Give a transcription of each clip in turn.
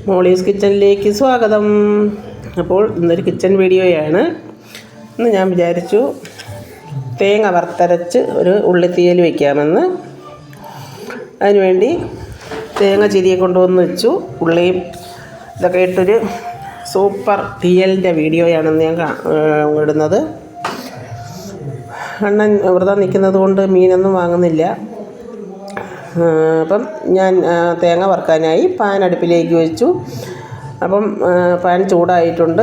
Molly's കിച്ചണിലേക്ക് സ്വാഗതം. അപ്പോൾ ഇന്നൊരു കിച്ചൺ വീഡിയോയാണ്. ഇന്ന് ഞാൻ വിചാരിച്ചു തേങ്ങ വറുത്തരച്ച് ഒരു ഉള്ളിത്തീയൽ വയ്ക്കാമെന്ന്. അതിനുവേണ്ടി തേങ്ങ ചിരിയെ കൊണ്ടുവന്ന് വെച്ചു. ഉള്ളിയും ഇതൊക്കെ ഇട്ടൊരു സൂപ്പർ തീയലിൻ്റെ വീഡിയോയാണെന്ന് ഞാൻ ഇടുന്നത്. അണ്ണൻ വ്രതം നിൽക്കുന്നത് കൊണ്ട് മീനൊന്നും വാങ്ങുന്നില്ല. അപ്പം ഞാൻ തേങ്ങ വറുക്കാനായി പാൻ അടുപ്പിലേക്ക് വെച്ചു. അപ്പം പാൻ ചൂടായിട്ടുണ്ട്.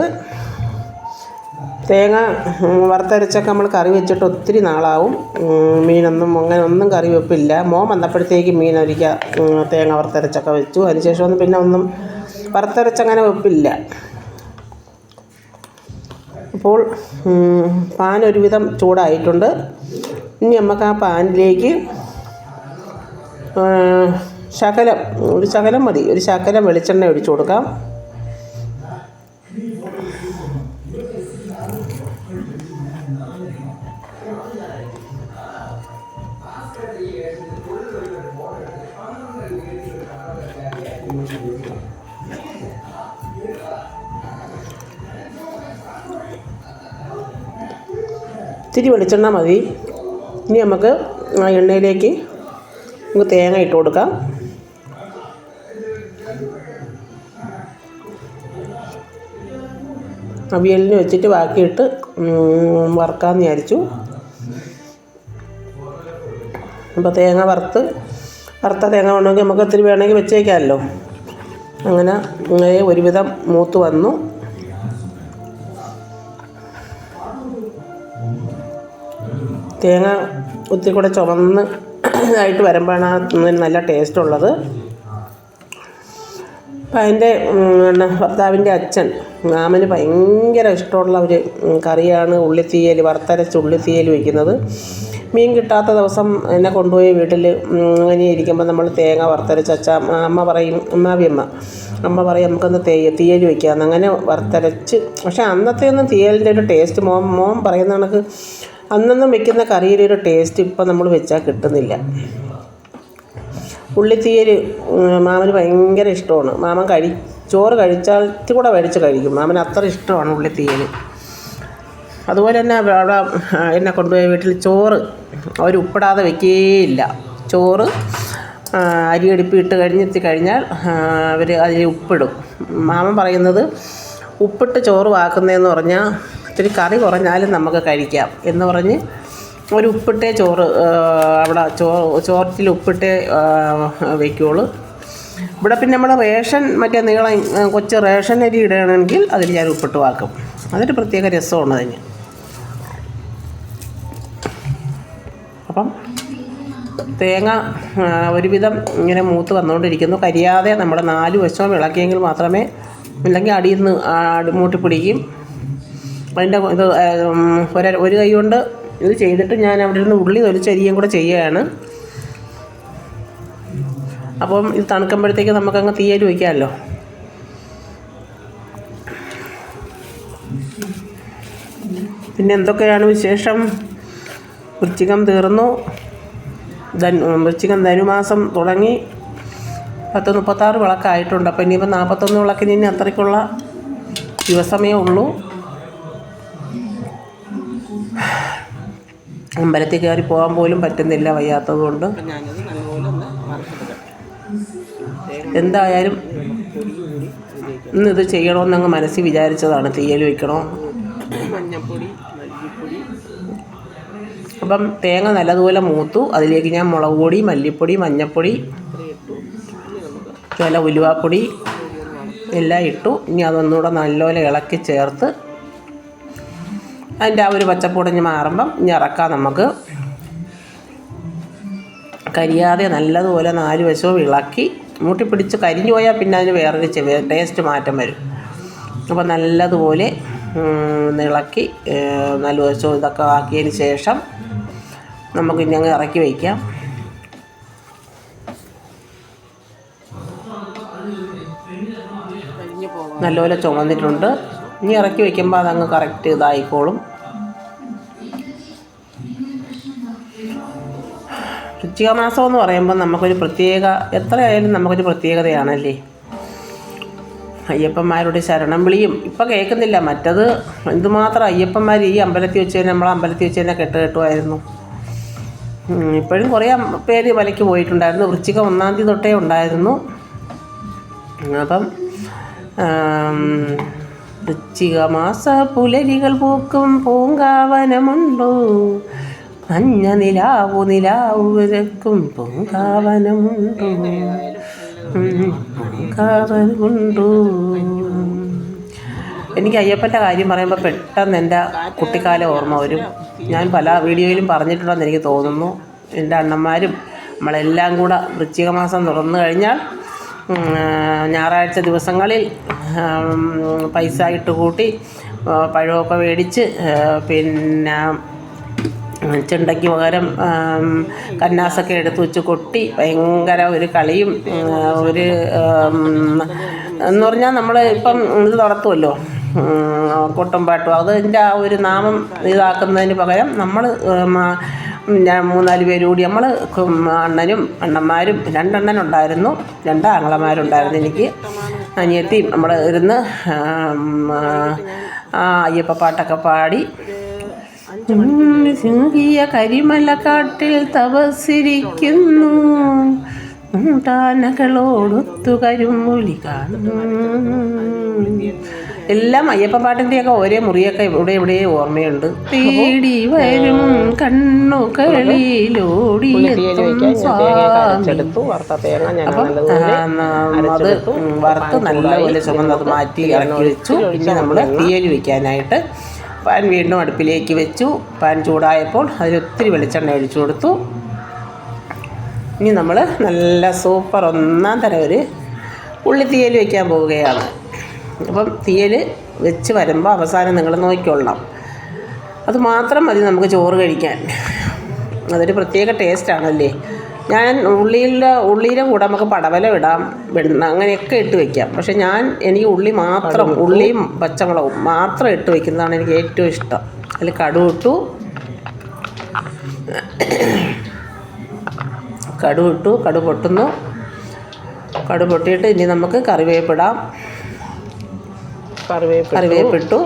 തേങ്ങ വറുത്തരച്ചൊക്കെ നമ്മൾ കറി വെച്ചിട്ട് ഒത്തിരി നാളാവും. മീനൊന്നും അങ്ങനെ ഒന്നും കറി വെപ്പില്ല. മോൻ വന്നപ്പോഴത്തേക്ക് മീൻ ഒരിക്കൽ തേങ്ങ വറുത്തരച്ചൊക്കെ വെച്ചു. അതിനുശേഷം പിന്നെ ഒന്നും വറുത്തരച്ചങ്ങനെ വെപ്പില്ല. അപ്പോൾ പാൻ ഒരുവിധം ചൂടായിട്ടുണ്ട്. ഇനി നമുക്ക് ആ പാനിലേക്ക് ഒരു ശകലം മതി, ഒരു ശകലം വെളിച്ചെണ്ണ ഒഴിച്ചു കൊടുക്കാം. ഇത്തിരി വെളിച്ചെണ്ണ മതി. ഇനി നമുക്ക് ആ എണ്ണയിലേക്ക് തേങ്ങ ഇട്ട് കൊടുക്കാം. അവിയലിന് വെച്ചിട്ട് ബാക്കിയിട്ട് വറുക്കാമെന്ന് വിചാരിച്ചു. അപ്പോൾ തേങ്ങ വറുത്ത തേങ്ങ ഉണ്ടെങ്കിൽ നമുക്ക് ഒത്തിരി വേണമെങ്കിൽ വെച്ചേക്കാമല്ലോ. അങ്ങനെ ഒരുവിധം മൂത്ത് വന്നു. തേങ്ങ ഒത്തിരി കൂടെ ചുവന്ന് ആയിട്ട് വരുമ്പോഴാണ് നല്ല ടേസ്റ്റ് ഉള്ളത്. അപ്പം അതിൻ്റെ ഭർത്താവിൻ്റെ അച്ഛൻ മാമന് ഭയങ്കര ഇഷ്ടമുള്ള ഒരു കറിയാണ് ഉള്ളിത്തീയൽ, വറുത്തരച്ച് ഉള്ളിത്തീയൽ വയ്ക്കുന്നത്. മീൻ കിട്ടാത്ത ദിവസം എന്നെ കൊണ്ടുപോയി വീട്ടിൽ അങ്ങനെ ഇരിക്കുമ്പോൾ നമ്മൾ തേങ്ങ വറുത്തരച്ച് അമ്മ പറയും, അമ്മ പറയും നമുക്കൊന്ന് തീയൽ വയ്ക്കാമെന്ന്. അങ്ങനെ വറുത്തരച്ച്, പക്ഷേ അന്നത്തെ ഒന്നും തീയലിൻ്റെ ഒരു ടേസ്റ്റ് മോൻ പറയുന്ന കണക്ക് അന്നൊന്നും വെക്കുന്ന കറിയുടെ ഒരു ടേസ്റ്റ് ഇപ്പം നമ്മൾ വെച്ചാൽ കിട്ടുന്നില്ല. ഉള്ളിത്തീയൽ മാമന് ഭയങ്കര ഇഷ്ടമാണ്. മാമൻ ചോറ് കഴിച്ചാൽ ഇത്തിരി കൂടെ മേടിച്ച് കഴിക്കും. മാമന് അത്ര ഇഷ്ടമാണ് ഉള്ളിത്തീയൽ. അതുപോലെ തന്നെ അവിടെ എന്നെ കൊണ്ടുപോയ വീട്ടിൽ ചോറ് അവർ ഉപ്പിടാതെ വയ്ക്കുകയില്ല. ചോറ് അരിയടുപ്പ് ഇട്ട് കഴിഞ്ഞാൽ അവർ അതിൽ ഉപ്പിടും. മാമൻ പറയുന്നത് ഉപ്പിട്ട് ചോറ് വാക്കുന്നതെന്ന് പറഞ്ഞാൽ ഇത്തിരി കറി കുറഞ്ഞാലും നമുക്ക് കഴിക്കാം എന്ന് പറഞ്ഞ് ഒരു ഉപ്പിട്ടേ ചോറ് അവിടെ ചോറിൽ ഉപ്പിട്ടേ വയ്ക്കുള്ളൂ. ഇവിടെ പിന്നെ നമ്മൾ റേഷൻ മറ്റേ കൊച്ചു റേഷൻ അരി ഇടുകയാണെങ്കിൽ അതിൽ ഞാൻ ഉപ്പിട്ട് വാക്കും. അതൊരു പ്രത്യേക രസമാണ് അതിന്. അപ്പം തേങ്ങ ഒരുവിധം ഇങ്ങനെ മൂത്ത് വന്നുകൊണ്ടിരിക്കുന്നു. കരിയാതെ നമ്മുടെ 4 വശവും ഇളക്കിയെങ്കിൽ മാത്രമേ, ഇല്ലെങ്കിൽ അടിയിൽ നിന്ന് മൂട്ടിപ്പിടിക്കും. അതിൻ്റെ ഇത് ഒരു കൈ കൊണ്ട് ഇത് ചെയ്തിട്ട് ഞാൻ അവിടെ നിന്ന് ഉള്ളി തൊലിച്ചരിയും കൂടെ ചെയ്യുകയാണ്. അപ്പം ഇത് തണുക്കുമ്പോഴത്തേക്ക് നമുക്കങ്ങ് തീയൽ വയ്ക്കാമല്ലോ. പിന്നെ എന്തൊക്കെയാണ് വിശേഷം? വൃശ്ചികം തീർന്നു. വൃശ്ചികം ധനുമാസം തുടങ്ങി 36 വിളക്കായിട്ടുണ്ട്. അപ്പോൾ ഇനിയിപ്പോൾ 41 വിളക്കിന് ഇനി അത്രയ്ക്കുള്ള ദിവസമേ ഉള്ളൂ. അമ്പലത്തിൽ കയറി പോകാൻ പോലും പറ്റുന്നില്ല വയ്യാത്തത് കൊണ്ട്. എന്തായാലും ഇന്നിത് ചെയ്യണമെന്നങ്ങ് മനസ്സിൽ വിചാരിച്ചതാണ്. തീയൽ വയ്ക്കണോ, മഞ്ഞൾപ്പൊടി, മല്ലിപ്പൊടി. അപ്പം തേങ്ങ നല്ലതുപോലെ മൂത്തു. അതിലേക്ക് ഞാൻ മുളക് പൊടി, മല്ലിപ്പൊടി, മഞ്ഞൾപ്പൊടി, ചില ഉലുവാപ്പൊടി എല്ലാം ഇട്ടു. ഇനി അതൊന്നുകൂടെ നല്ലപോലെ ഇളക്കി ചേർത്ത് അതിൻ്റെ ആ ഒരു പച്ചപ്പൊടിഞ്ഞ് മാറുമ്പം ഇനി ഇറക്കാം. നമുക്ക് കരിയാതെ നല്ലതുപോലെ 4 വശവും ഇളക്കി മൂട്ടിപ്പിടിച്ച് കരിഞ്ഞു പോയാൽ പിന്നെ അതിന് വേറൊരു ടേസ്റ്റ് മാറ്റം വരും. അപ്പോൾ നല്ലതുപോലെ ഇളക്കി 4 വശവും ഇതൊക്കെ ആക്കിയതിന് ശേഷം നമുക്ക് ഇനി അങ്ങ് ഇറക്കി വയ്ക്കാം. നല്ലപോലെ ചുമന്നിട്ടുണ്ട്. ഇനി ഇറക്കി വയ്ക്കുമ്പോൾ അതങ്ങ് കറക്റ്റ് ഇതായിക്കോളും. വൃശ്ചിക മാസം എന്ന് പറയുമ്പോൾ നമുക്കൊരു പ്രത്യേകതയാണല്ലേ. അയ്യപ്പന്മാരുടെ ശരണം വിളിയും ഇപ്പം കേൾക്കുന്നില്ല. മറ്റത് എന്തുമാത്രം അയ്യപ്പന്മാർ ഈ അമ്പലത്തിൽ വെച്ച് തന്നെ നമ്മളെ അമ്പലത്തിൽ വെച്ച് തന്നെ കെട്ടുമായിരുന്നു. ഇപ്പോഴും കുറേ പേര് മലയ്ക്ക് പോയിട്ടുണ്ടായിരുന്നു. വൃശ്ചികം 1-ാം തീയതി തൊട്ടേ ഉണ്ടായിരുന്നു. അപ്പം വൃശ്ചികമാസ പുലരികൾ പൂക്കും പൂങ്കാവനമുണ്ടോ, മഞ്ഞ നിലാവു വിരക്കും പൂങ്കാവനമുണ്ടോ, പൂങ്കാവനമുണ്ടോ. എനിക്ക് അയ്യപ്പൻ്റെ കാര്യം പറയുമ്പോൾ പെട്ടെന്ന് എൻ്റെ കുട്ടിക്കാലം ഓർമ്മ വരും. ഞാൻ പല വീഡിയോയിലും പറഞ്ഞിട്ടുണ്ടെന്ന് എനിക്ക് തോന്നുന്നു. എൻ്റെ അണ്ണന്മാരും നമ്മളെല്ലാം കൂടെ വൃശ്ചിക മാസം തുറന്നു കഴിഞ്ഞാൽ ഞായറാഴ്ച ദിവസങ്ങളിൽ പൈസ ഇട്ട് കൂട്ടി പഴമൊക്കെ മേടിച്ച് പിന്നെ ചെണ്ടയ്ക്ക് പകരം കന്നാസൊക്കെ എടുത്ത് വെച്ച് കൊട്ടി ഭയങ്കര ഒരു കളിയും ഒരു എന്ന് പറഞ്ഞാൽ നമ്മൾ ഇപ്പം ഇത് നടത്തുമല്ലോ കൊട്ടും പാട്ടും, അതിൻ്റെ ആ ഒരു നാമം ഇതാക്കുന്നതിന് പകരം നമ്മൾ 3-4 പേര് കൂടി നമ്മൾ അണ്ണനും അണ്ണന്മാരും 2 അണ്ണനുണ്ടായിരുന്നു, 2 ആങ്ങളമാരുണ്ടായിരുന്നു. എനിക്ക് അനിയത്തിയും നമ്മൾ ഇരുന്ന് അയ്യപ്പ പാട്ടൊക്കെ പാടി സിംഹിയ കരിമലക്കാട്ടിൽ തപസ്സിരിക്കുന്നു ാനകളോടൊത്തു കരുമൊലി കാണുന്നു. എല്ലാം അയ്യപ്പ പാട്ടിൻ്റെയൊക്കെ ഓരോ മുറിയൊക്കെ ഇവിടെ ഓർമ്മയുണ്ട്. തേടി വരും കണ്ണുകളിലോടിയെത്തും സ്വാമി. അപ്പം അത് വറുത്ത് നല്ലപോലെ ചുമന്നത് മാറ്റി ഇറക്കി വെച്ചു. പിന്നെ നമ്മൾ തീയൽ വയ്ക്കാനായിട്ട് പാൻ വീണ്ടും അടുപ്പിലേക്ക് വെച്ചു. പാൻ ചൂടായപ്പോൾ അതിലൊത്തിരി വെളിച്ചെണ്ണ ഒഴിച്ചു കൊടുത്തു. ഇനി നമ്മൾ നല്ല സൂപ്പർ 1-ാം തരം ഒരു ഉള്ളിത്തീയൽ വയ്ക്കാൻ പോവുകയാണ്. അപ്പം തീയൽ വെച്ച് വരുമ്പോൾ അവസാനം നിങ്ങൾ നോക്കിക്കൊള്ളണം. അത് മാത്രം മതി നമുക്ക് ചോറ് കഴിക്കാൻ. അതൊരു പ്രത്യേക ടേസ്റ്റാണല്ലേ. ഞാൻ ഉള്ളിയുടെ കൂടെ നമുക്ക് പടവലം ഇടാം, അങ്ങനെയൊക്കെ ഇട്ട് വയ്ക്കാം. പക്ഷേ എനിക്ക് ഉള്ളി മാത്രം, ഉള്ളിയും പച്ചമുളകും മാത്രം ഇട്ട് വയ്ക്കുന്നതാണ് എനിക്ക് ഏറ്റവും ഇഷ്ടം. അതിൽ കടുക് ഇട്ടു, കടുക് പൊട്ടുന്നു. കടുക് പൊട്ടിയിട്ട് ഇനി നമുക്ക് കറിവേപ്പിടാം. കറിവേപ്പിട്ടു.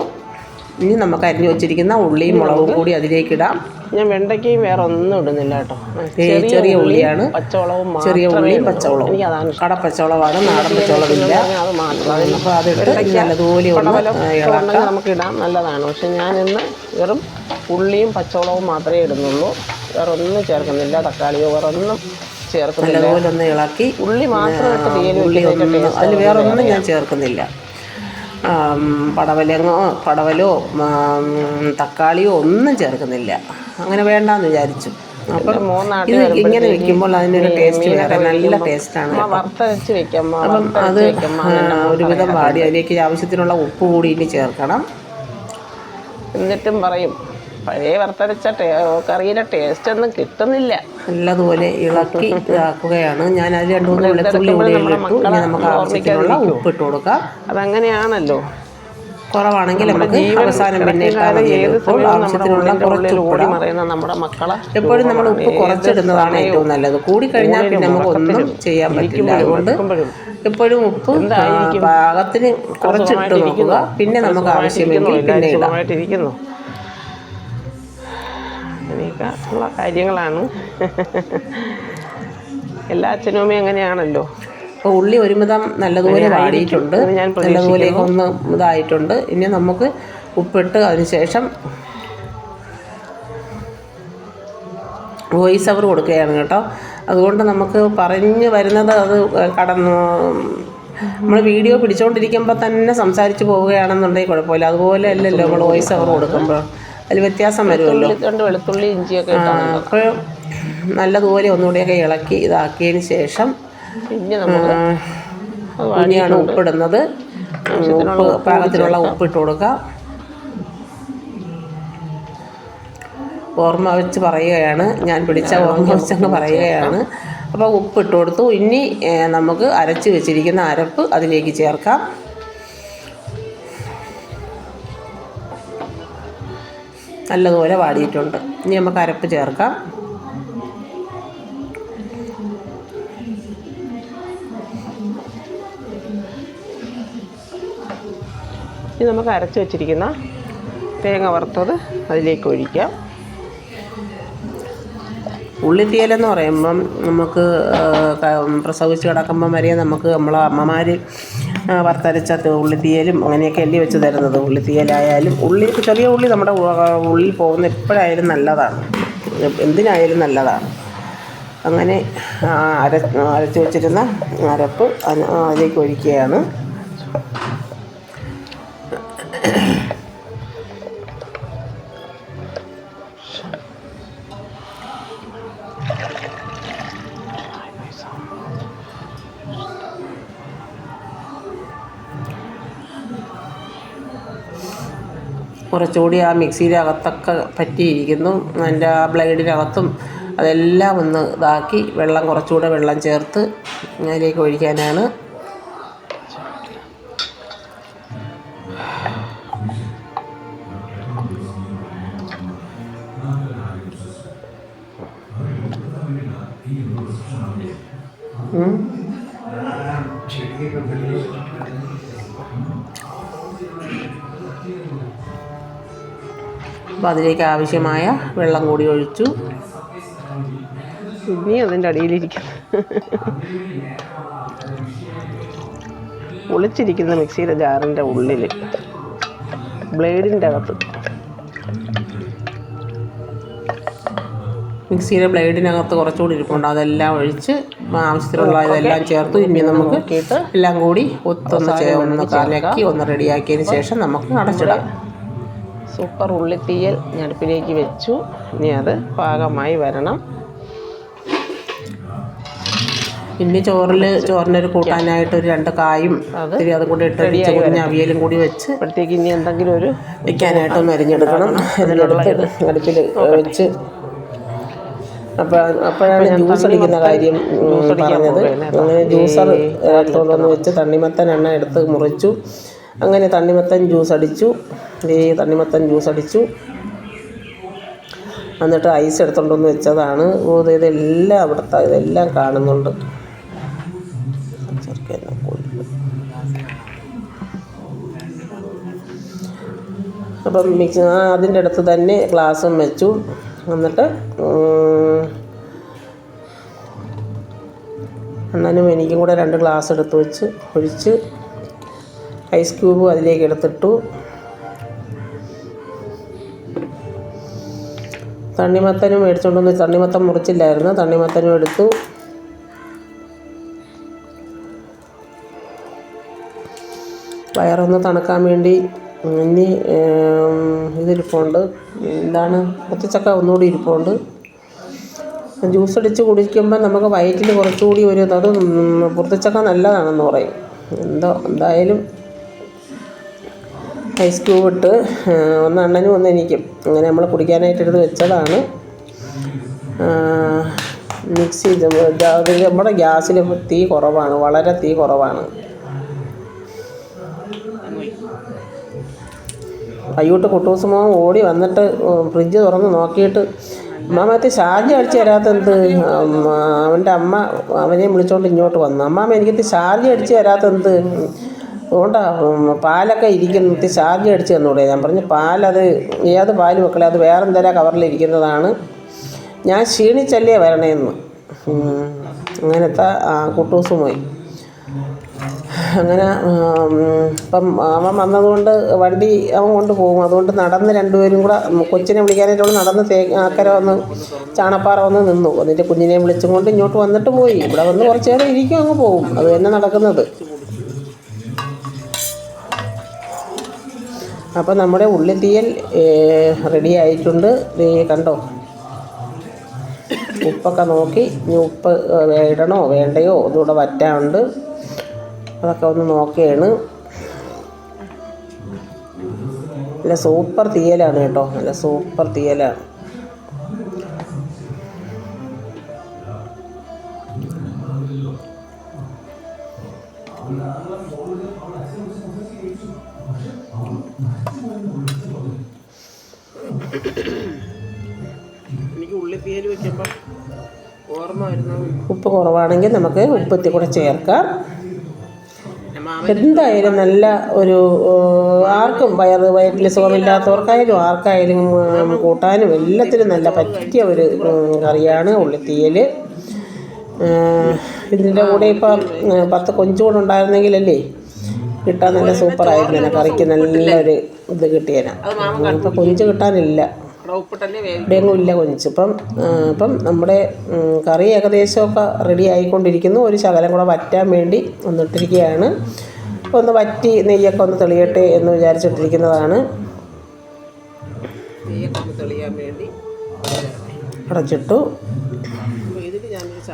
ഇനി നമുക്ക് അരിഞ്ഞു വെച്ചിരിക്കുന്ന ഉള്ളിയും മുളകും കൂടി അതിലേക്കിടാം. ഞാൻ വെണ്ടയ്ക്കയും വേറെ ഒന്നും ഇടുന്നില്ല കേട്ടോ. ചെറിയ ഉള്ളിയാണ്, പച്ചവളവും, ചെറിയ ഉള്ളിയും പച്ചവളവും. കടപ്പച്ചവളമാണ്, നാടൻ പച്ചവളമില്ല. അപ്പോൾ അതിട്ട് നല്ലതുപോലെ ഇളക്കാം. നമുക്ക് ഇടാം, നല്ലതാണ്. പക്ഷെ ഞാനിന്ന് വെറും ഉള്ളിയും പച്ചവളവും മാത്രമേ ഇടുന്നുള്ളൂ, വേറെ ഒന്നും ചേർക്കുന്നില്ല. തക്കാളിയോ വേറെ ഒന്നും ചേർക്കുന്നില്ല. നല്ലതുപോലെ ഒന്ന് ഇളക്കി ഉള്ളി മാത്രം ഇട്ട് അതിൽ വേറെ ഒന്നും ഞാൻ ചേർക്കുന്നില്ല. പടവലോ തക്കാളിയോ ഒന്നും ചേർക്കുന്നില്ല. അങ്ങനെ വേണ്ടാന്ന് വിചാരിച്ചു. അപ്പം ഇത് ഇങ്ങനെ വെക്കുമ്പോൾ അതിനൊരു ടേസ്റ്റ് വേറെ, നല്ല ടേസ്റ്റാണ്. അപ്പം അത് ഒരുവിധം വാടി അതിലേക്ക് ആവശ്യത്തിനുള്ള ഉപ്പ് കൂടി ഇനി ചേർക്കണം. എന്നിട്ടും പറയും പഴയ വറുത്തരച്ച കറിയിലെ ടേസ്റ്റ് ഒന്നും കിട്ടുന്നില്ല. നല്ലതുപോലെ ഇളക്കി ഇതാക്കുകയാണ്. ഞാൻ അതിൽ 2-3 വെളുത്തുള്ളി കൂടി ഇട്ടു. ഇനി നമുക്ക് ആവശ്യത്തിനുള്ള ഉപ്പിട്ട് കൊടുക്കാം. അതങ്ങനെയാണല്ലോ. കുറവാണെങ്കിൽ നമുക്ക് അവസാനം പിന്നെ ഇപ്പോൾ ആവശ്യത്തിനുള്ള കുറച്ച് ഉപ്പിടാം. നമ്മുടെ മക്കളെ എപ്പോഴും നമ്മൾ ഉപ്പ് കുറച്ചിടുന്നതാണ് ഏറ്റവും നല്ലത്. കൂടിക്കഴിഞ്ഞാൽ പിന്നെ നമുക്ക് ഒന്നും ചെയ്യാൻ പറ്റില്ല. അതുകൊണ്ട് എപ്പോഴും ഉപ്പ് പാകത്തിന് കുറച്ചിട്ട് നോക്കുക. പിന്നെ നമുക്ക് ആവശ്യമെങ്കിൽ പിന്നെ ഇടാം. ഉള്ള കാര്യങ്ങളാണ്. എല്ലാ അച്ഛനും അമ്മയും അങ്ങനെയാണല്ലോ. അപ്പോൾ ഉള്ളി ഒരുമിതം നല്ലതുപോലെ വാടിയിട്ടുണ്ട്, നല്ലതുപോലെ ഒന്ന് ഇതായിട്ടുണ്ട്. ഇനി നമുക്ക് ഉപ്പിട്ട് അതിനുശേഷം വോയിസ് ഓവർ കൊടുക്കുകയാണ് കേട്ടോ. അതുകൊണ്ട് നമുക്ക് പറഞ്ഞു വരുന്നത് അത് നമ്മൾ വീഡിയോ പിടിച്ചുകൊണ്ടിരിക്കുമ്പോൾ തന്നെ സംസാരിച്ച് പോവുകയാണെന്നുണ്ടെങ്കിൽ കുഴപ്പമില്ല. അതുപോലെ അല്ലല്ലോ നമ്മൾ വോയിസ് ഓവർ കൊടുക്കുമ്പോൾ, അതിൽ വ്യത്യാസം വരുമല്ലോ. വെളുത്തുള്ളി ഇഞ്ചിയൊക്കെ അപ്പോൾ നല്ലതുപോലെ ഒന്നുകൂടിയൊക്കെ ഇളക്കി ഇതാക്കിയതിന് ശേഷം ഇനിയാണ് ഉപ്പിടുന്നത്. ഉപ്പ് പാകത്തിനുള്ള ഉപ്പിട്ട് കൊടുക്കുക. ഓർമ്മ വെച്ച് പറയുകയാണ്, ഞാൻ പിടിച്ച ഓർമ്മ വെച്ചങ്ങ് പറയുകയാണ്. അപ്പോൾ ഉപ്പിട്ട് കൊടുത്തു. ഇനി നമുക്ക് അരച്ച് വെച്ചിരിക്കുന്ന അരപ്പ് അതിലേക്ക് ചേർക്കാം. നല്ലതുപോലെ വാടിയിട്ടുണ്ട്. ഇനി നമുക്ക് അരപ്പ് ചേർക്കാം. ഇനി നമുക്ക് അരച്ച് വെച്ചിരിക്കുന്ന തേങ്ങ വറുത്തത് അതിലേക്ക് ഒഴിക്കാം. ഉള്ളിത്തീയലെന്ന് പറയുമ്പം നമുക്ക് പ്രസവിച്ച് കിടക്കുമ്പം വരെ നമുക്ക് നമ്മളെ അമ്മമാർ വറുത്തരച്ച ഉള്ളിത്തീയലും അങ്ങനെയൊക്കെ എല്ലി വെച്ച് തരുന്നത്. ഉള്ളിത്തീയലായാലും ചെറിയ ഉള്ളി നമ്മുടെ ഉള്ളിൽ പോകുന്ന എപ്പോഴായാലും നല്ലതാണ്, എന്തിനായാലും നല്ലതാണ്. അങ്ങനെ അരച്ച് വെച്ചിരുന്ന അരപ്പ് അതിലേക്ക് ഒഴിക്കുകയാണ്. കുറച്ചുകൂടി ആ മിക്സിയുടെ അകത്തൊക്കെ പറ്റിയിരിക്കുന്നു, അതിൻ്റെ ആ ബ്ലേഡിനകത്തും അതെല്ലാം ഒന്ന് ഇതാക്കി കുറച്ചുകൂടെ വെള്ളം ചേർത്ത് അതിലേക്ക് ഒഴിക്കാനാണ്. അപ്പോൾ അതിലേക്ക് ആവശ്യമായ വെള്ളം കൂടി ഒഴിച്ചു. ഇനി അതിൻ്റെ അടിയിലിരിക്കുന്നു ഒളിച്ചിരിക്കുന്ന മിക്സിയുടെ ജാറിൻ്റെ ഉള്ളിൽ ബ്ലേഡിൻ്റെ അകത്ത് മിക്സിയുടെ ബ്ലേഡിനകത്ത് കുറച്ചുകൂടി ഇരിപ്പുണ്ട്, അതെല്ലാം ഒഴിച്ച് ആവശ്യത്തിനുള്ള ഇതെല്ലാം ചേർത്ത് ഇനി നമുക്ക് എല്ലാം കൂടി ഒന്ന് കലക്കി ഒന്ന് റെഡിയാക്കിയതിന് ശേഷം നമുക്ക് അടച്ചിടാം. സൂപ്പർ ഉള്ളിത്തീയൽ അടുപ്പിലേക്ക് വെച്ചു. ഇനി അത് പാകമായി വരണം. പിന്നെ ചോറിനൊരു കൂട്ടാനായിട്ട് ഒരു 2 കായും അതും കൂടി ഇട്ട് കുഞ്ഞ അവിയലും കൂടി വെച്ച് അപ്പോഴത്തേക്ക് ഇനി എന്തെങ്കിലും ഒരു വെക്കാനായിട്ടൊന്ന് അരിഞ്ഞെടുക്കണം. അതിനടുത്ത് അടുപ്പിൽ വെച്ച് അപ്പോഴാണ് ജ്യൂസ് അടിക്കുന്ന കാര്യം പറഞ്ഞത്. അങ്ങനെ ജ്യൂസർ എടുത്തുകൊണ്ടൊന്ന് വെച്ച് തണ്ണിമത്തൻ എണ്ണ എടുത്ത് മുറിച്ചു. അങ്ങനെ തണ്ണിമത്തൻ ജ്യൂസ് അടിച്ചു. എന്നിട്ട് ഐസ് എടുത്തുകൊണ്ടൊന്ന് വെച്ചതാണ്. ഇതെല്ലാം അവിടുത്തെ ഇതെല്ലാം കാണുന്നുണ്ട്. അപ്പം അതിൻ്റെ അടുത്ത് തന്നെ ഗ്ലാസും വെച്ചു. എന്നിട്ട് അണ്ണനും എനിക്കും കൂടെ 2 ഗ്ലാസ് എടുത്ത് വെച്ച് ഒഴിച്ച് ഐസ് ക്യൂബും അതിലേക്ക് എടുത്തിട്ടു. തണ്ണിമത്തനും മേടിച്ചുകൊണ്ടുവന്ന് തണ്ണിമത്തൻ മുറിച്ചില്ലായിരുന്നു, തണ്ണിമത്തനും എടുത്തു. വയറൊന്ന് തണുക്കാൻ വേണ്ടി ഇനി ഇതിരിപ്പുണ്ട്, എന്താണ് കുത്തിച്ചക്ക ഒന്നുകൂടി ഇരിപ്പുണ്ട്. ജ്യൂസ് അടിച്ച് കുടിക്കുമ്പോൾ നമുക്ക് വയറ്റിൽ കുറച്ചുകൂടി അത് പുറത്തിച്ചക്ക നല്ലതാണെന്ന് പറയും. എന്തായാലും ഐസ് ക്യൂബ് ഇട്ട് ഒന്ന് അണ്ണനും ഒന്ന് എനിക്കും അങ്ങനെ നമ്മൾ കുടിക്കാനായിട്ടെടുത്ത് വെച്ചതാണ്. മിക്സി നമ്മുടെ ഗ്യാസിൽ തീ കുറവാണ്, വളരെ തീ കുറവാണ്. അയ്യോട്ട് കുട്ടൂസുമോ ഓടി വന്നിട്ട് ഫ്രിഡ്ജ് തുറന്ന് നോക്കിയിട്ട് അമ്മാമത്തെ ഷാർജ് അടിച്ച് തരാത്തെന്ത്, അവൻ്റെ അമ്മ അവനെ വിളിച്ചോണ്ട് ഇങ്ങോട്ട് വന്നു. അമ്മാമ എനിക്കത് ഷാർജ് അടിച്ച് തരാത്തെന്ത്, അതുകൊണ്ടാ പാലൊക്കെ ഇരിക്കുന്നത്, ഷാർജ് അടിച്ച് തന്നൂടെ. ഞാൻ പറഞ്ഞു പാലത് ഏത് പാല് വെക്കളെ, അത് വേറെ എന്തെല്ലാം കവറിലിരിക്കുന്നതാണ്, ഞാൻ ക്ഷീണിച്ചല്ലേ വരണേന്ന്. അങ്ങനത്തെ കുട്ടൂസും പോയി. അങ്ങനെ ഇപ്പം അവൻ വന്നതുകൊണ്ട് വണ്ടി അവൻ കൊണ്ട് പോകും. അതുകൊണ്ട് നടന്ന് 2 പേരും കൂടെ കൊച്ചിനെ വിളിക്കാനായിട്ട് നടന്ന് അക്കരെ വന്ന് ചാണപ്പാറ വന്ന് നിന്നു. അതിൻ്റെ കുഞ്ഞിനെ വിളിച്ചും കൊണ്ട് ഇങ്ങോട്ട് വന്നിട്ട് പോയി. ഇവിടെ വന്ന് കുറച്ച് നേരം ഇരിക്കും, അങ്ങ് പോകും. അത് തന്നെ നടക്കുന്നത്. അപ്പം നമ്മുടെ ഉള്ളിത്തീയൽ റെഡി ആയിട്ടുണ്ട്. കണ്ടോ, ഉപ്പൊക്കെ നോക്കി ഇനി ഉപ്പ് ഇടണോ വേണ്ടയോ ഒന്നുകൂടെ വറ്റാനുണ്ട്, അതൊക്കെ ഒന്ന് നോക്കുകയാണ്. നല്ല സൂപ്പർ തീയലാണ് കേട്ടോ, നല്ല സൂപ്പർ തീയലാണ്. എനിക്ക് ഉള്ളിത്തീയൽ വയ്ക്കുമ്പോൾ ഓർമ്മ വരുന്നത് ഉപ്പ് കുറവാണെങ്കിൽ നമുക്ക് ഉപ്പ് ഇത്തിരി കൂടെ ചേർക്കാം. എന്തായാലും നല്ല ഒരു ആർക്കും വയറ്റിൽ സുഖമില്ലാത്തവർക്കായാലും ആർക്കായാലും കൂട്ടാനും എല്ലാത്തിനും നല്ല പറ്റിയ ഒരു കറിയാണ് ഉള്ളിത്തീയൽ. ഇതിൻ്റെ കൂടെ ഇപ്പം 10 കൊഞ്ച് കൂടെ ഉണ്ടായിരുന്നെങ്കിലല്ലേ കിട്ടാൻ നല്ല സൂപ്പറായിരുന്നു. കറിക്ക് നല്ലൊരു ഇത് കിട്ടിയേനെ. ഇപ്പം കൊഞ്ച് കിട്ടാനില്ല, ഇവിടെയൊന്നും ഇല്ല കൊഞ്ച്. ഇപ്പം നമ്മുടെ കറി ഏകദേശമൊക്കെ റെഡി ആയിക്കൊണ്ടിരിക്കുന്നു. ഒരു ശകലം കൂടെ വറ്റാൻ വേണ്ടി ഒന്നിട്ടിരിക്കുകയാണ്. ഒന്ന് വറ്റി നെയ്യൊക്കെ ഒന്ന് തെളിയട്ടെ എന്ന് വിചാരിച്ചിട്ടിരിക്കുന്നതാണ്. നെയ്യൊക്കെ ഒന്ന് തെളിയാൻ വേണ്ടി അടച്ചിട്ടു.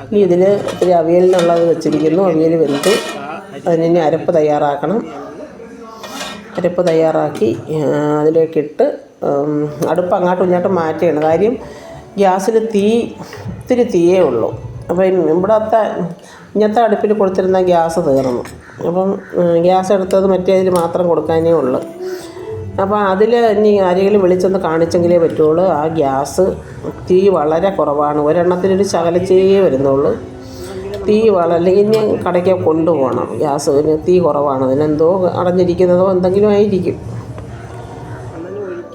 ഇനി ഇതിൽ ഇത്തിരി അവിയലിനുള്ളത് വെച്ചിരിക്കുന്നു. അവിയൽ വെന്ത് അതിന് അരപ്പ് തയ്യാറാക്കണം. അരപ്പ് തയ്യാറാക്കി അതിലേക്കിട്ട് അടുപ്പ് അങ്ങോട്ടും ഇങ്ങോട്ടും മാറ്റുകയാണ്. കാര്യം ഗ്യാസിൽ ഒത്തിരി തീയേ ഉള്ളൂ. അപ്പം ഇങ്ങനത്തെ അടുപ്പിൽ കൊടുത്തിരുന്ന ഗ്യാസ് തീർന്നു. അപ്പം ഗ്യാസ് എടുത്തത് മറ്റേതിൽ മാത്രം കൊടുക്കാനേ ഉള്ളൂ. അപ്പോൾ അതിൽ ഇനി ആരെങ്കിലും വിളിച്ചൊന്ന് കാണിച്ചെങ്കിലേ പറ്റുള്ളൂ. ആ ഗ്യാസ് തീ വളരെ കുറവാണ്. ഒരെണ്ണത്തിനൊരു ശകലച്ചേ വരുന്നുള്ളൂ. തീ അല്ലെങ്കിൽ ഇനി കടയ്ക്ക് കൊണ്ടുപോകണം. ഗ്യാസിന് തീ കുറവാണ്. അതിനെന്തോ അടഞ്ഞിരിക്കുന്നതോ എന്തെങ്കിലും ആയിരിക്കും.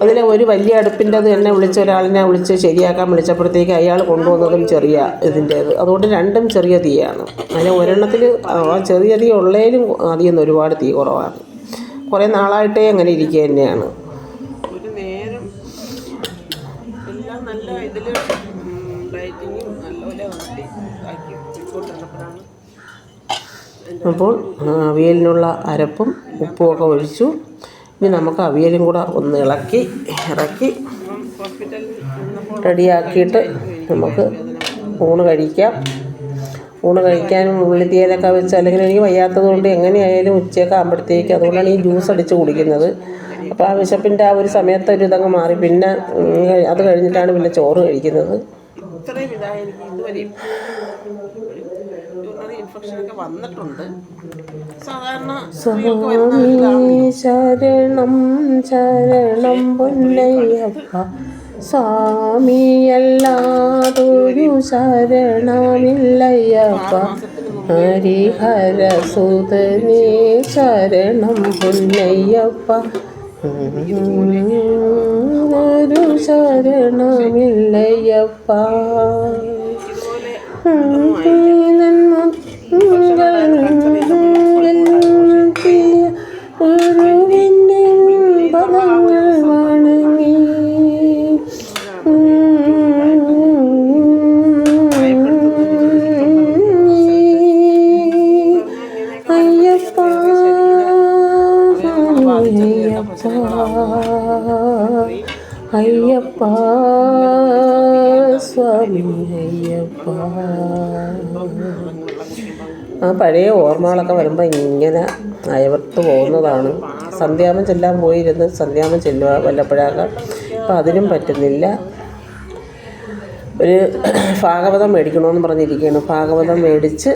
അതിൽ ഒരു വലിയ അടുപ്പിൻ്റെ അത് എന്നെ ഒരാളിനെ വിളിച്ച് ശരിയാക്കാൻ വിളിച്ചപ്പോഴത്തേക്ക് അയാൾ കൊണ്ടുവന്നതും ചെറിയ ഇതിൻ്റേത്. അതുകൊണ്ട് രണ്ടും ചെറിയ തീയാണ്. അതിൽ ഒരെണ്ണത്തിൽ ചെറിയ തീ ഉള്ളതിലും അതിൽ നിന്ന് ഒരുപാട് തീ കുറവാണ്. കുറേ നാളായിട്ടേ അങ്ങനെ ഇരിക്കുക തന്നെയാണ്. ഒരു നേരം എല്ലാം നല്ല ഇതിൽ ലൈറ്റിങ്ങും നല്ലപോലെ അപ്പോൾ അവിയലിനുള്ള അരപ്പും ഉപ്പുമൊക്കെ ഒഴിച്ചു. ഇനി നമുക്ക് അവിയലും കൂടെ ഒന്ന് ഇറക്കി റെഡിയാക്കിയിട്ട് നമുക്ക് ഊണ് കഴിക്കാം. ഊണ് കഴിക്കാനും ഉള്ളിത്തീയലൊക്കെ വെച്ച്, അല്ലെങ്കിൽ എനിക്ക് വയ്യാത്തത് കൊണ്ട് എങ്ങനെയായാലും ഉച്ചയൊക്കെ ആകുമ്പോഴത്തേക്ക് അതുകൊണ്ടാണ് ഈ ജ്യൂസ് അടിച്ച് കുടിക്കുന്നത്. അപ്പോൾ ആ വിശപ്പിൻ്റെ ആ ഒരു സമയത്ത് ഒരു ഇതങ്ങ് മാറി. പിന്നെ അത് കഴിഞ്ഞിട്ടാണ് പിന്നെ ചോറ് കഴിക്കുന്നത്. ഇത്രയും ഇതായി എനിക്ക് ഇതുവരെ ഇൻഫെക്ഷനൊക്കെ വന്നിട്ടുണ്ട്. സാധാരണ ശരണം ശരണം പൊന്നയ്യപ്പ, സ്വാമിയല്ലാതൊരു ശരണമില്ലയ്യപ്പ, ഹരിഹരസുതനേ ശരണം പൊന്നയ്യപ്പ, ഒരു ശരണമില്ലയ്യപ്പ. ഗുരുവിൻ്റെ പദങ്ങൾ വണങ്ങി അയ്യപ്പ അയ്യപ്പ സ്വാമി അയ്യപ്പ. ആ പഴയ ഓർമ്മകളൊക്കെ വരുമ്പോൾ ഇങ്ങനെ അയവത്ത് പോകുന്നതാണ്. സന്ധ്യാമം ചെല്ലാൻ പോയിരുന്ന് സന്ധ്യാമം ചെല്ലുക വല്ലപ്പോഴാകെ. അപ്പം അതിനും പറ്റുന്നില്ല. ഒരു ഭാഗവതം മേടിക്കണമെന്ന് പറഞ്ഞിരിക്കുകയാണ്. ഭാഗവതം മേടിച്ച്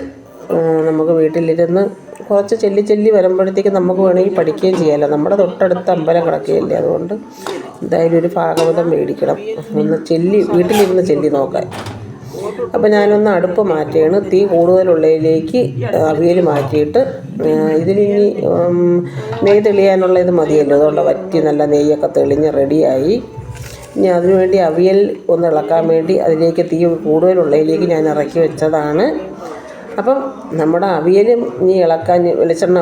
നമുക്ക് വീട്ടിലിരുന്ന് കുറച്ച് ചെല്ലി വരുമ്പോഴത്തേക്ക് നമുക്ക് വേണമെങ്കിൽ പഠിക്കുകയും ചെയ്യാമല്ലോ. നമ്മുടെ തൊട്ടടുത്ത് അമ്പലം കിടക്കുകയല്ലേ. അതുകൊണ്ട് എന്തായാലും ഒരു ഭാഗവതം മേടിക്കണം, ഒന്ന് വീട്ടിലിരുന്ന് ചെല്ലി നോക്കാൻ. അപ്പോൾ ഞാനൊന്ന് അടുപ്പ് മാറ്റുകയാണ്. തീ കൂടുതലുള്ളതിലേക്ക് അവിയൽ മാറ്റിയിട്ട് ഇതിലിനി നെയ്യ് തെളിയാനുള്ള ഇത് മതിയല്ലോ. അതുകൊണ്ട് വറ്റി നല്ല നെയ്യൊക്കെ തെളിഞ്ഞ് റെഡിയായി. ഇനി അതിനുവേണ്ടി അവിയൽ ഒന്ന് ഇളക്കാൻ വേണ്ടി അതിലേക്ക് തീ കൂടുതലുള്ളതിലേക്ക് ഞാൻ ഇറക്കി വെച്ചതാണ്. അപ്പം നമ്മുടെ അവിയലും ഇനി ഇളക്കാൻ വെളിച്ചെണ്ണ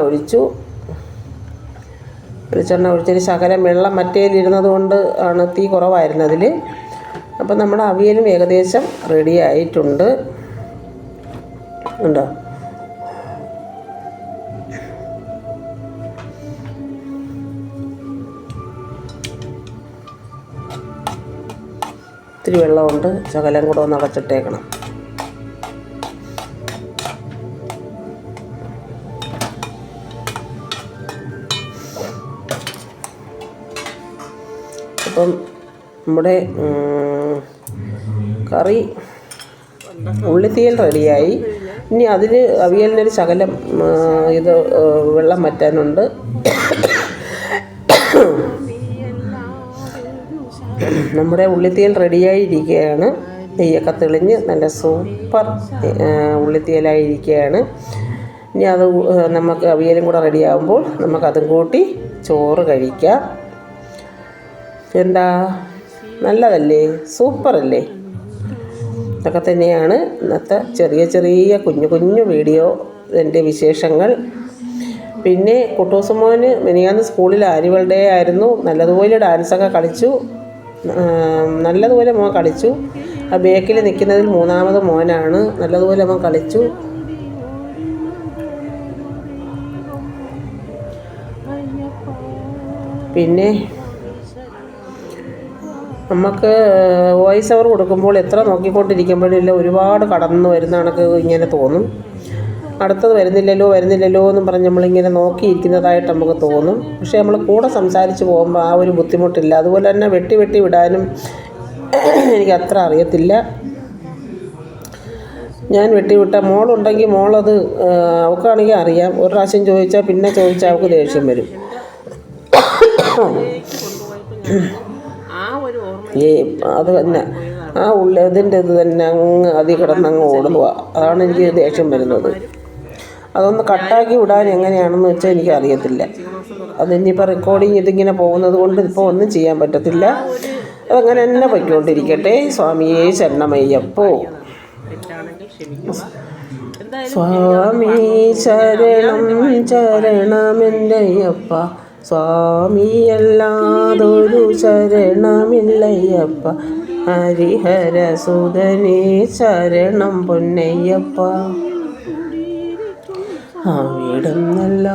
ഒഴിച്ചൊരു ശകലം വെള്ളം മറ്റേലിരുന്നത് കൊണ്ട് ആണ് തീ കുറവായിരുന്നതിൽ. അപ്പം നമ്മുടെ അവിയലും ഏകദേശം റെഡി ആയിട്ടുണ്ട്. ഉണ്ടോ? ഇത്തിരി വെള്ളമുണ്ട്, ശകലം കൂടെ ഒന്ന് അടച്ചിട്ടേക്കണം. അപ്പം നമ്മുടെ കറി ഉള്ളിത്തീയൽ റെഡിയായി. ഇനി അതിൽ അവിയലിനൊരു ശകലം ഇത് വെള്ളം വറ്റാനുണ്ട്. നമ്മുടെ ഉള്ളിത്തീയൽ റെഡിയായിരിക്കുകയാണ്. നെയ്യൊക്കെ തെളിഞ്ഞ് നല്ല സൂപ്പർ ഉള്ളിത്തീയലായിരിക്കുകയാണ്. ഇനി അത് നമുക്ക് അവിയലും കൂടെ റെഡിയാകുമ്പോൾ നമുക്കതും കൂട്ടി ചോറ് കഴിക്കാം. എന്താ, നല്ലതല്ലേ? സൂപ്പറല്ലേ? ഇതൊക്കെ തന്നെയാണ് ഇന്നത്തെ ചെറിയ ചെറിയ കുഞ്ഞു കുഞ്ഞു വീഡിയോ, എൻ്റെ വിശേഷങ്ങൾ. പിന്നെ കുട്ടൂസ് മോന് മിനിയാന്ന് സ്കൂളിൽ ആനുവൽ ഡേ ആയിരുന്നു. നല്ലതുപോലെ ഡാൻസൊക്കെ കളിച്ചു, നല്ലതുപോലെ മോൻ കളിച്ചു. ആ ബേക്കിൽ നിൽക്കുന്നതിൽ മൂന്നാമത് മോനാണ്. നല്ലതുപോലെ മോൻ കളിച്ചു. പിന്നെ നമുക്ക് വോയിസ് ഓവർ കൊടുക്കുമ്പോൾ എത്ര നോക്കിക്കൊണ്ടിരിക്കുമ്പോഴില്ല ഒരുപാട് കടന്നു വരുന്ന കണക്ക് ഇങ്ങനെ തോന്നും. അടുത്തത് വരുന്നില്ലല്ലോ എന്നും പറഞ്ഞ് നമ്മളിങ്ങനെ നോക്കിയിരിക്കുന്നതായിട്ട് നമുക്ക് തോന്നും. പക്ഷേ നമ്മൾ കൂടെ സംസാരിച്ച് പോകുമ്പോൾ ആ ഒരു ബുദ്ധിമുട്ടില്ല. അതുപോലെ തന്നെ വെട്ടി വിടാനും എനിക്ക് അത്ര അറിയത്തില്ല. ഞാൻ വെട്ടിവിട്ട മോളുണ്ടെങ്കിൽ മോളത് അവൾക്കാണെങ്കിൽ അറിയാം. ഒരു പ്രാവശ്യം ചോദിച്ചാൽ പിന്നെ ചോദിച്ചാൽ അവൾക്ക് ദേഷ്യം വരും. അത് തന്നെ ആ ഇതിൻ്റെ ഇത് തന്നെ അങ്ങ് അതിൽ കിടന്നങ്ങ് ഓടുക. അതാണ് എനിക്ക് ദേഷ്യം വരുന്നത്. അതൊന്ന് കട്ടാക്കി വിടാൻ എങ്ങനെയാണെന്ന് വെച്ചാൽ എനിക്ക് അറിയത്തില്ല. അതിനിപ്പോൾ റെക്കോർഡിങ് ഇതിങ്ങനെ പോകുന്നത് കൊണ്ട് ഇപ്പോൾ ഒന്നും ചെയ്യാൻ പറ്റത്തില്ല. അതങ്ങനെ തന്നെ പൊയ്ക്കൊണ്ടിരിക്കട്ടെ. സ്വാമിയേ ശരണമയ്യപ്പോ. സ്വാമി ശരണം ശരണമെൻ്റെയപ്പ, സ്വാമിയല്ലാതൊരു ശരണമില്ലയ്യപ്പ, ഹരിഹരസുതനേ ശരണം പൊന്നയ്യപ്പ, അവിടുന്നല്ലാതൊരു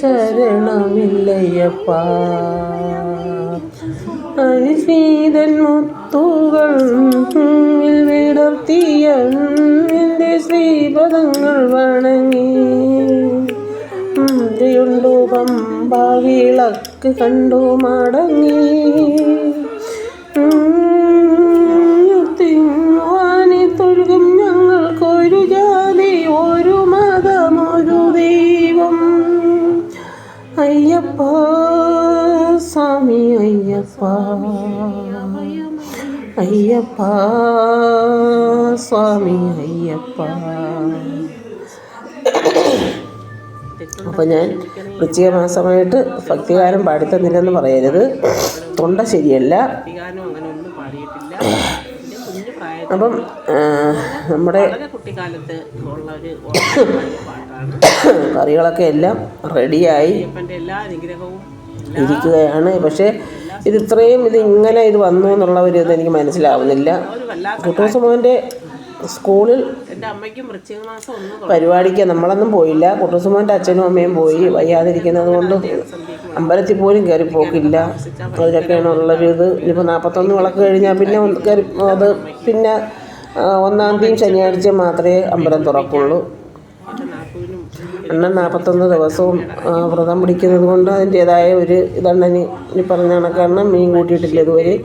ശരണമില്ലയ്യപ്പ. അനിശ്ചിതൻ മുത്തുകൾ വിടർത്തിയ എൻ്റെ ശ്രീപദങ്ങൾ വണങ്ങി, ുണ്ടു പമ്പ വിളക്ക് കണ്ടു മടങ്ങി, വാനി തൊഴുകും ഞങ്ങൾക്കൊരു ജാതി ഒരു മതം ഒരു ദൈവം. അയ്യപ്പ സ്വാമി അയ്യപ്പ, അയ്യപ്പ സ്വാമി അയ്യപ്പ. അപ്പോൾ ഞാൻ വൃശ്ചിക മാസമായിട്ട് ഭക്തിഗാനം പാടിത്തന്നില്ലെന്ന് പറയരുത്, തൊണ്ട ശരിയല്ല. അപ്പം നമ്മുടെ കറികളൊക്കെ എല്ലാം റെഡിയായി ഇരിക്കുകയാണ്. പക്ഷേ ഇത് ഇങ്ങനെ വന്നു എന്നുള്ള ഒരു ഇത് എനിക്ക് മനസ്സിലാവുന്നില്ല. കുട്ടൂസ് മോൻ്റെ സ്കൂളിൽ പരിപാടിക്ക് നമ്മളൊന്നും പോയില്ല. കുട്ടൂസ് മോൻ്റെ അച്ഛനും അമ്മയും പോയി. വയ്യാതിരിക്കുന്നത് കൊണ്ട് അമ്പലത്തിൽ പോലും കയറി പോക്കില്ല. അതിലൊക്കെയാണ് ഉള്ളൊരു ഇത്. ഇനിയിപ്പോൾ 41 വിളക്ക് കഴിഞ്ഞാൽ പിന്നെ കയറി അത് പിന്നെ 1-ാം തീയതി ശനിയാഴ്ച മാത്രമേ അമ്പലം തുറക്കുള്ളൂ. അണ്ണൻ 41 ദിവസവും വ്രതം പിടിക്കുന്നത് കൊണ്ട് അതിൻ്റേതായ ഒരു ഇതണ്ണന് ഈ പറഞ്ഞ കണക്കണ്ണൻ മീൻ കൂട്ടിയിട്ടില്ല ഇതുവരെ.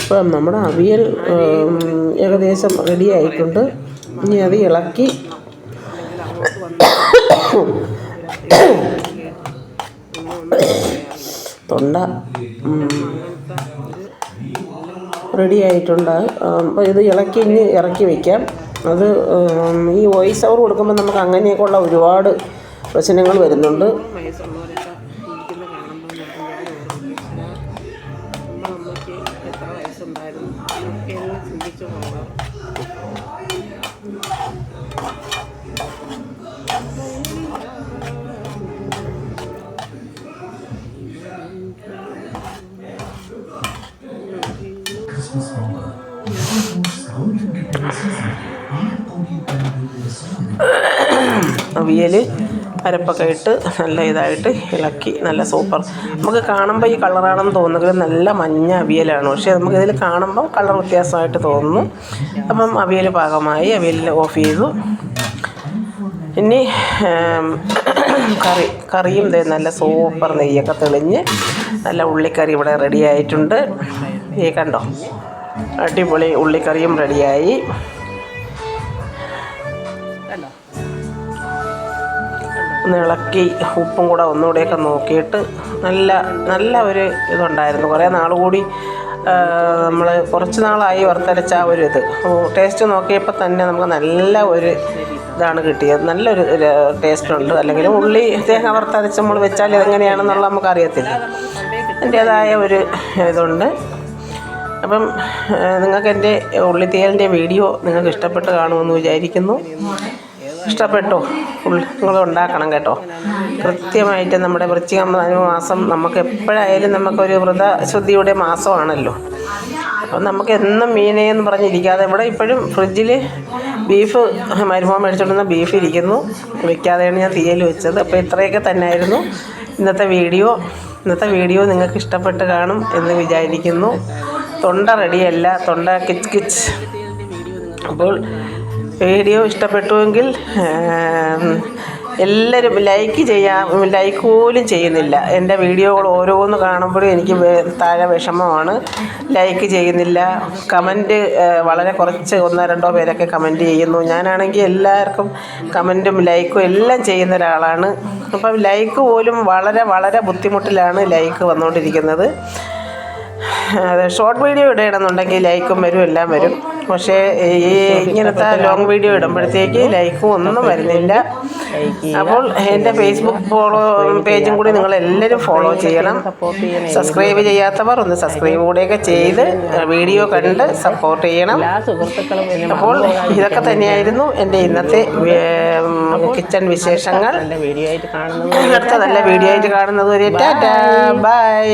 ഇപ്പം നമ്മുടെ അവിയൽ ഏകദേശം റെഡി ആയിട്ടുണ്ട്. ഇനി അത് ഇളക്കി തൊണ്ട റെഡി ആയിട്ടുണ്ട്. അപ്പോൾ ഇത് ഇളക്കി ഇനി ഇറക്കി വയ്ക്കാം. അത് ഈ വോയിസ് ഓവർ കൊടുക്കുമ്പോൾ നമുക്ക് അങ്ങനെയൊക്കെയുള്ള ഒരുപാട് പ്രശ്നങ്ങൾ വരുന്നുണ്ട്. അവിയൽ അരപ്പൊക്കെ ഇട്ട് നല്ല ഇതായിട്ട് ഇളക്കി നല്ല സൂപ്പർ. നമുക്ക് കാണുമ്പോൾ ഈ കളറാണെന്ന് തോന്നുന്നത് നല്ല മഞ്ഞ അവിയലാണ്. പക്ഷേ നമുക്കിതിൽ കാണുമ്പോൾ കളർ വ്യത്യാസമായിട്ട് തോന്നുന്നു. അപ്പം അവിയൽ പാകമായി. അവിയൽ ഓഫ് ചെയ്തു. ഇനി കറിയും നല്ല സൂപ്പർ നെയ്യൊക്കെ തെളിഞ്ഞ് നല്ല ഉള്ളിക്കറി ഇവിടെ റെഡി ആയിട്ടുണ്ട്. ഈ കണ്ടോ, അടിപൊളി ഉള്ളിക്കറിയും റെഡിയായി. ഒന്ന് ഇളക്കി ഉപ്പും കൂടെ ഒന്നുകൂടെയൊക്കെ നോക്കിയിട്ട് നല്ല ഒരു ഇതുണ്ടായിരുന്നു. കുറേ നാൾ കൂടി നമ്മൾ കുറച്ച് നാളായി വറുത്തരച്ച ആ ഒരു ഇത് ടേസ്റ്റ് നോക്കിയപ്പോൾ തന്നെ നമുക്ക് നല്ല ഒരു ഇതാണ് കിട്ടിയത്. നല്ലൊരു ടേസ്റ്റുണ്ട്. അല്ലെങ്കിൽ ഉള്ളി തേങ്ങ വറുത്തരച്ച് നമ്മൾ വെച്ചാൽ ഇതെങ്ങനെയാണെന്നുള്ള നമുക്കറിയത്തില്ല. അതിൻ്റേതായ ഒരു ഇതുണ്ട്. അപ്പം നിങ്ങൾക്ക് എൻ്റെ ഉള്ളിത്തീയലിൻ്റെ വീഡിയോ നിങ്ങൾക്ക് ഇഷ്ടപ്പെട്ട് കാണുമെന്ന് വിചാരിക്കുന്നു. ഇഷ്ടപ്പെട്ടോ? നിങ്ങൾ ഉണ്ടാക്കണം കേട്ടോ. കൃത്യമായിട്ട് നമ്മുടെ വൃശ്ചിക മാസം നമുക്ക് എപ്പോഴായാലും നമുക്കൊരു വ്രതശുദ്ധിയുടെ മാസമാണല്ലോ. അപ്പം നമുക്ക് എന്നും മീനേന്ന് പറഞ്ഞിരിക്കാതെ ഇവിടെ ഇപ്പോഴും ഫ്രിഡ്ജിൽ ബീഫ് മരുമോൻ മേടിച്ചുകൊണ്ടുവന്ന ബീഫ് ഇരിക്കുന്നു. വെക്കാതെയാണ് ഞാൻ തീയൽ വെച്ചത്. അപ്പോൾ ഇത്രയൊക്കെ തന്നെയായിരുന്നു ഇന്നത്തെ വീഡിയോ നിങ്ങൾക്ക് ഇഷ്ടപ്പെട്ട് കാണും എന്ന് വിചാരിക്കുന്നു. തൊണ്ട റെഡിയല്ല, തൊണ്ട കിച്ച് കിച്ച്. അപ്പോൾ വീഡിയോ ഇഷ്ടപ്പെട്ടുവെങ്കിൽ എല്ലാവരും ലൈക്ക് പോലും ചെയ്യുന്നില്ല. എൻ്റെ വീഡിയോകൾ ഓരോന്ന് കാണുമ്പോഴും എനിക്ക് താഴെ വിഷമമാണ്. ലൈക്ക് ചെയ്യുന്നില്ല. കമൻറ്റ് വളരെ കുറച്ച് 1-2 പേരൊക്കെ കമൻറ്റ് ചെയ്യുന്നു. ഞാനാണെങ്കിൽ എല്ലാവർക്കും കമൻറ്റും ലൈക്കും എല്ലാം ചെയ്യുന്ന ഒരാളാണ്. അപ്പം ലൈക്ക് പോലും വളരെ ബുദ്ധിമുട്ടിലാണ് ലൈക്ക് വന്നുകൊണ്ടിരിക്കുന്നത്. ഷോർട്ട് വീഡിയോ ഇടണമെന്നുണ്ടെങ്കിൽ ലൈക്കും വരും, എല്ലാം വരും. പക്ഷേ ഈ ഇങ്ങനത്തെ ലോങ് വീഡിയോ ഇടുമ്പോഴത്തേക്ക് ലൈക്കും ഒന്നും വരുന്നില്ല. അപ്പോൾ എൻ്റെ ഫേസ്ബുക്ക് പേജും കൂടി നിങ്ങളെല്ലാവരും ഫോളോ ചെയ്യണം. സബ്സ്ക്രൈബ് ചെയ്യാത്തവർ ഒന്ന് സബ്സ്ക്രൈബ് കൂടെയൊക്കെ ചെയ്ത് വീഡിയോ കണ്ട് സപ്പോർട്ട് ചെയ്യണം. അപ്പോൾ ഇതൊക്കെ തന്നെയായിരുന്നു എൻ്റെ ഇന്നത്തെ കിച്ചൺ വിശേഷങ്ങൾ. അടുത്ത നല്ല വീഡിയോ ആയിട്ട് കാണുന്നത് വരെ ടാറ്റാ ബൈ.